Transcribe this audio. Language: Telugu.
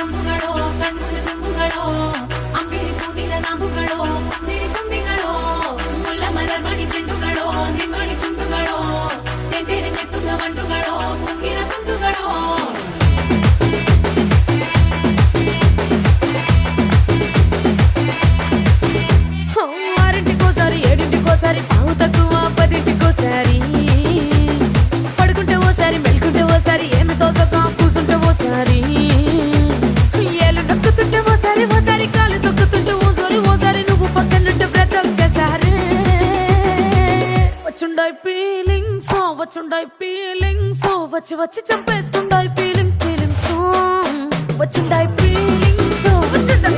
ಅಂಬುಗಳೋ ಕಣ್ಮುಳು ತುಂಬುಗಳೋ ಅಂಬಿಳಿ ಹೂವಿನ ನಾಮುಗಳೋ ಚಿರಿ ತುಂಬಿಗಳೋ ಮುಲ್ಲ ಮಲರ್ ಮಣಿ ಚೆಂಡುಗಳೋ ನಿಮ್ಮಣಿ ಚುಂಡುಗಳೋ ತೆಂಟೆರೆ ತುಂಗ ಮಂಡುಗಳೋ ಮುಂಗಿನ ತುಂಡುಗಳೋ ఆరింటికోసారి ఏడింటికోసారి పావు తక్కువ పదింటికోసారి పడుకుంటే ఓసారి మెలుకుంటే ఓసారి ఏమి తోసక కూసుంటే ఓసారి ఏళ్ళు నొక్కుతుంటే ఓసారి ఓసారి కాలు తొక్కుతుంటే ఓసారి నువ్వు పక్కనుంటే ప్రతి ఒక్కసారి వచ్చుండాయి ఫీలింగ్స్ వచ్చి వచ్చి చంపేస్తుండాయి ఫీలింగ్స్ వచ్చుండాయి ఫీలింగ్స్ వచ్చుండాయి